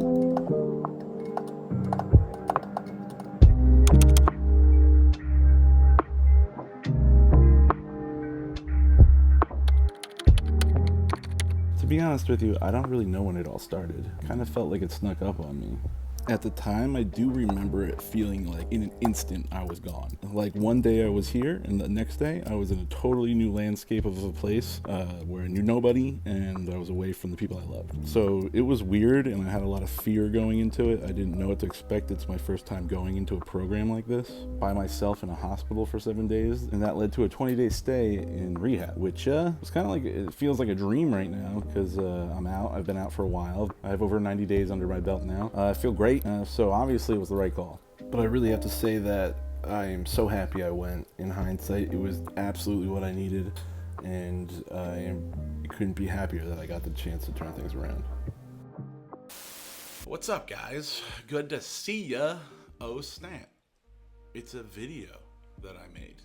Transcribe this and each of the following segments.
To be honest with you, I don't really know when it all started. Kind of felt like it snuck up on me. At the time, I do remember it feeling like in an instant I was gone. Like one day I was here, and the next day I was in a totally new landscape of a place where I knew nobody, and I was away from the people I loved. So it was weird, and I had a lot of fear going into it. I didn't know what to expect. It's my first time going into a program like this by myself in a hospital for 7 days, and that led to a 20-day stay in rehab, which was kind of like, it feels like a dream right now because I'm out. I've been out for a while. I have over 90 days under my belt now. I feel great. So obviously it was the right call. But I really have to say that I am so happy I went. In hindsight, it was absolutely what I needed, and I couldn't be happier that I got the chance to turn things around. What's up, guys? Good to see ya. Oh snap, it's a video that I made.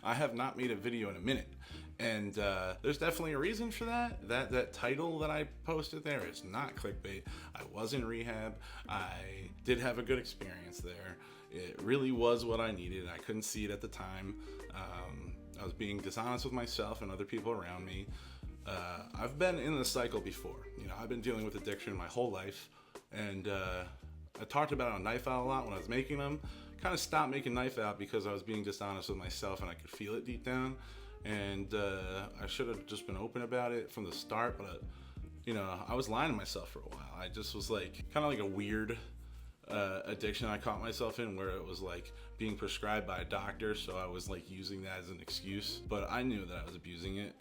I have not made a video in a minute, and there's definitely a reason for that. That title that I posted there is not clickbait. I was in rehab. I did have a good experience there. It really was what I needed. I couldn't see it at the time. I was being dishonest with myself and other people around me. I've been in this cycle before. You know, I've been dealing with addiction my whole life, and I talked about it on Knife Out a lot when I was making them. Kind of stopped making Knife Out because I was being dishonest with myself and I could feel it deep down. And I should have just been open about it from the start, but you know, I was lying to myself for a while. I just was like, kind of like a weird addiction I caught myself in, where it was like being prescribed by a doctor, so I was like using that as an excuse. But I knew that I was abusing it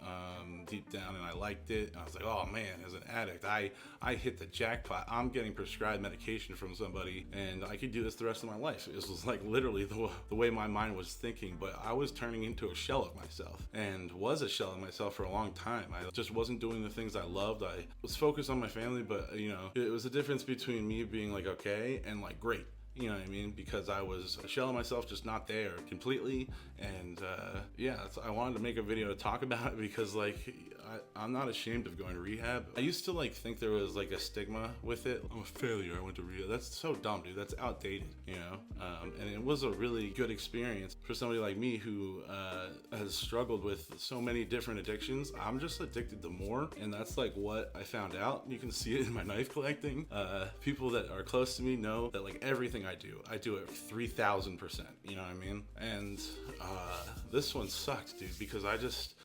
deep down, and I liked it. And I was like, oh man, as an addict, I hit the jackpot. I'm getting prescribed medication from somebody, and I could do this the rest of my life. It was like literally the way my mind was thinking. But I was turning into a shell of myself, and was a shell of myself for a long time. I just wasn't doing the things I loved. I was focused on my family, but you know, it was a difference between me being like okay and like great. You know what I mean? Because I was a shell of myself, just not there completely. And I wanted to make a video to talk about it because like I'm not ashamed of going to rehab. I used to like think there was like a stigma with it. I'm a failure, I went to rehab. That's so dumb, dude. That's outdated, you know? And it was a really good experience for somebody like me who has struggled with so many different addictions. I'm just addicted to more, and that's like what I found out. You can see it in my knife collecting. People that are close to me know that like everything I do it 3,000%, you know what I mean? And this one sucked, dude, because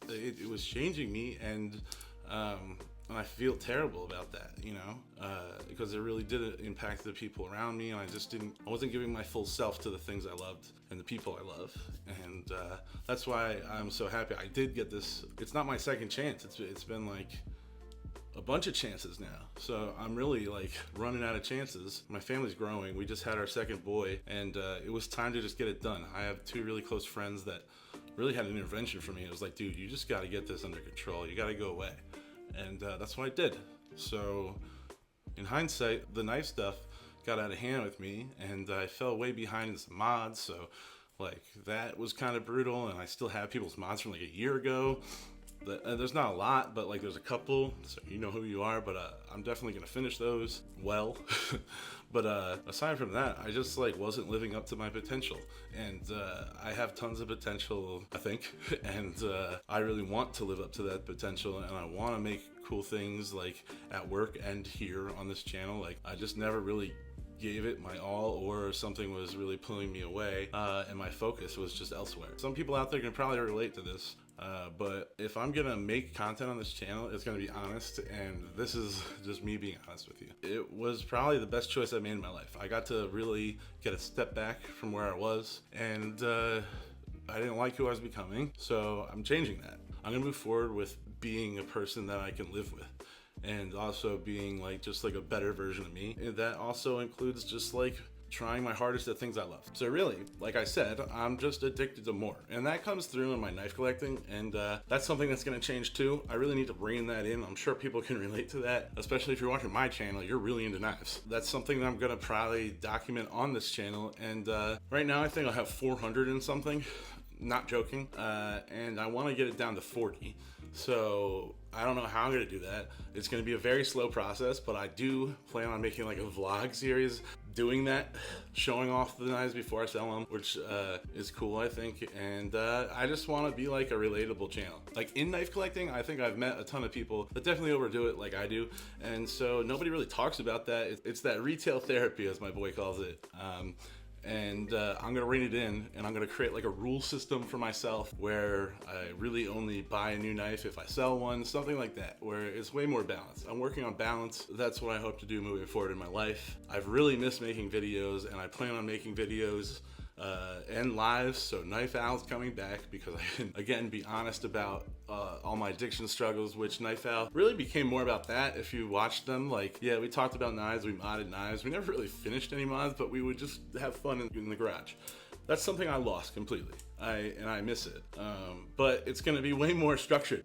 it was changing me, and I feel terrible about that, you know, because it really did impact the people around me, and I wasn't giving my full self to the things I loved and the people I love, and that's why I'm so happy I did get this. It's not my second chance. It's been like a bunch of chances now, so I'm really like running out of chances. My family's growing. We just had our second boy, and it was time to just get it done. I have two really close friends that really had an intervention for me. It was like, dude, you just got to get this under control. You got to go away, and that's what I did. So in hindsight, the knife stuff got out of hand with me, and I fell way behind in some mods, so like that was kind of brutal, and I still have people's mods from like a year ago. There's not a lot, but like there's a couple, so you know who you are, but I'm definitely gonna finish those well. But aside from that, I just like wasn't living up to my potential, and I have tons of potential, I think, and I really want to live up to that potential, and I want to make cool things like at work and here on this channel. Like I just never really gave it my all, or something was really pulling me away, and my focus was just elsewhere. Some people out there can probably relate to this. But if I'm gonna make content on this channel, it's gonna be honest, and this is just me being honest with you. It was probably the best choice I made in my life. I got to really get a step back from where I was, and I didn't like who I was becoming, so I'm changing that. I'm gonna move forward with being a person that I can live with, and also being like just like a better version of me. And that also includes just like trying my hardest at things I love. So really, like I said, I'm just addicted to more, and that comes through in my knife collecting, and that's something that's gonna change too. I really need to bring that in. I'm sure people can relate to that, especially if you're watching my channel, you're really into knives. That's something that I'm gonna probably document on this channel, and right now I think I'll have 400 and something, not joking, and I wanna get it down to 40. So I don't know how I'm gonna do that. It's gonna be a very slow process, but I do plan on making like a vlog series doing that, showing off the knives before I sell them, which is cool, I think. And I just want to be like a relatable channel. Like in knife collecting, I think I've met a ton of people that definitely overdo it like I do. And so nobody really talks about that. It's that retail therapy, as my boy calls it. And I'm gonna rein it in, and I'm gonna create like a rule system for myself where I really only buy a new knife if I sell one, something like that, where it's way more balanced. I'm working on balance. That's what I hope to do moving forward in my life. I've really missed making videos, and I plan on making videos and lives. So Knife Al's coming back because I can again be honest about all my addiction struggles, which Knife Al really became more about that. If you watched them, like, yeah, we talked about knives, we modded knives, we never really finished any mods, but we would just have fun in the garage. That's something I lost completely. I miss it. But it's gonna be way more structured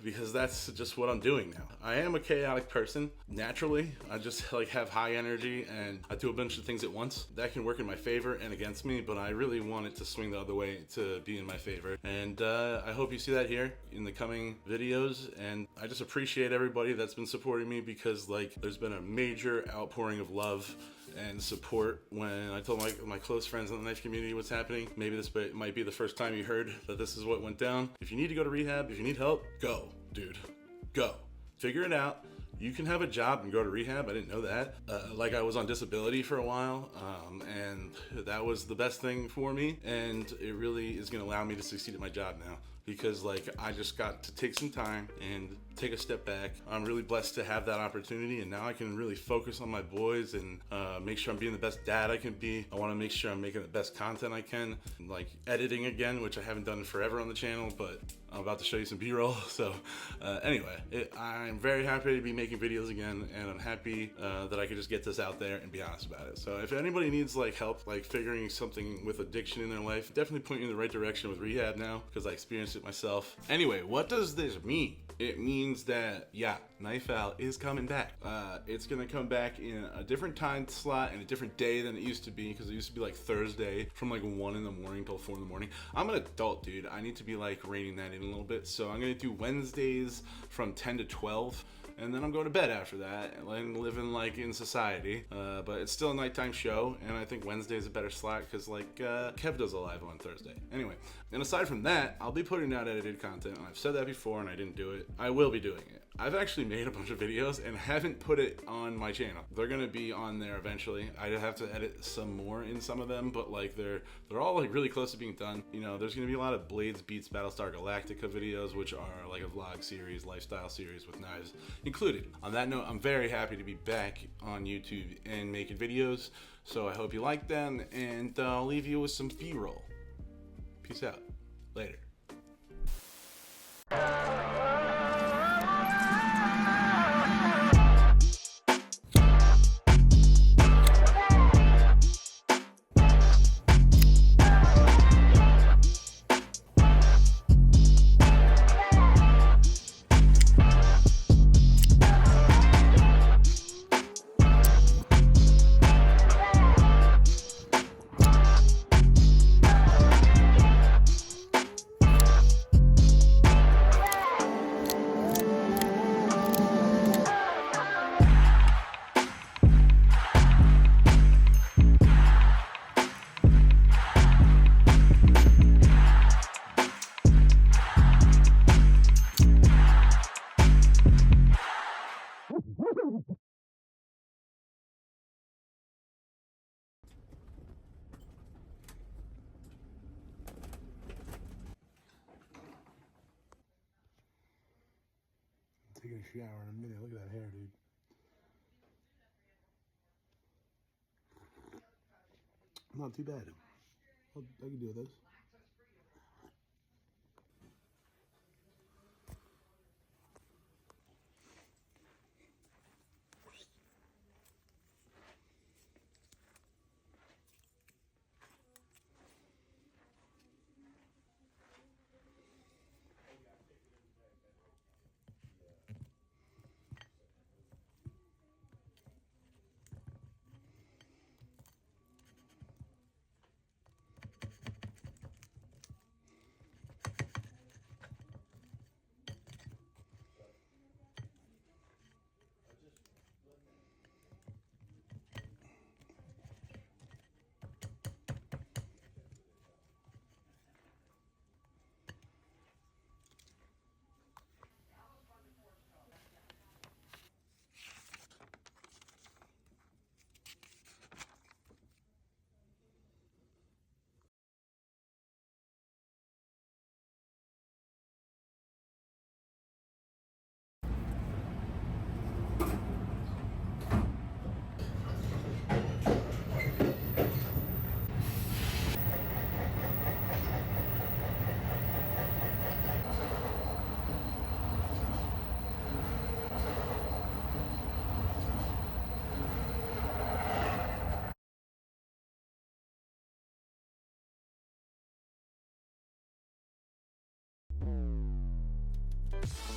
because that's just what I'm doing now. I am a chaotic person naturally. I just like have high energy and I do a bunch of things at once. That can work in my favor and against me, but I really want it to swing the other way to be in my favor. And I hope you see that here in the coming videos. And I just appreciate everybody that's been supporting me because like there's been a major outpouring of love and support when I told my close friends in the knife community what's happening. Maybe this might be the first time you heard that this is what went down. If you need to go to rehab, if you need help, go, dude, go. Figure it out. You can have a job and go to rehab. I didn't know that. Like I was on disability for a while, and that was the best thing for me. And it really is gonna allow me to succeed at my job now. Because like I just got to take some time and take a step back. I'm really blessed to have that opportunity, and now I can really focus on my boys and make sure I'm being the best dad I can be. I want to make sure I'm making the best content I can, like editing again, which I haven't done in forever on the channel, but I'm about to show you some B-roll. So anyway, I'm very happy to be making videos again, and I'm happy that I could just get this out there and be honest about it. So if anybody needs like help, like figuring something with addiction in their life, definitely point you in the right direction with rehab now, because I experienced it myself. Anyway, what does this mean? It means that, yeah, Knife Al is coming back. It's gonna come back in a different time slot and a different day than it used to be, because it used to be like Thursday from like 1 in the morning till 4 in the morning. I'm an adult, dude. I need to be like reining that in a little bit. So I'm gonna do Wednesdays from 10 to 12. And then I'm going to bed after that and living like in society. But it's still a nighttime show, and I think Wednesday is a better slot because like Kev does a live on Thursday. Anyway, and aside from that, I'll be putting out edited content, and I've said that before and I didn't do it. I will be doing it. I've actually made a bunch of videos and haven't put it on my channel. They're gonna be on there eventually. I have to edit some more in some of them, but like they're all like really close to being done. You know, there's gonna be a lot of Blades Beats Battlestar Galactica videos, which are like a vlog series, lifestyle series with knives included. On that note, I'm very happy to be back on YouTube and making videos. So I hope you like them, and I'll leave you with some B-roll. Peace out. Later. Taking a shower in a minute. Look at that hair, dude. Not too bad. I can do this. Bye.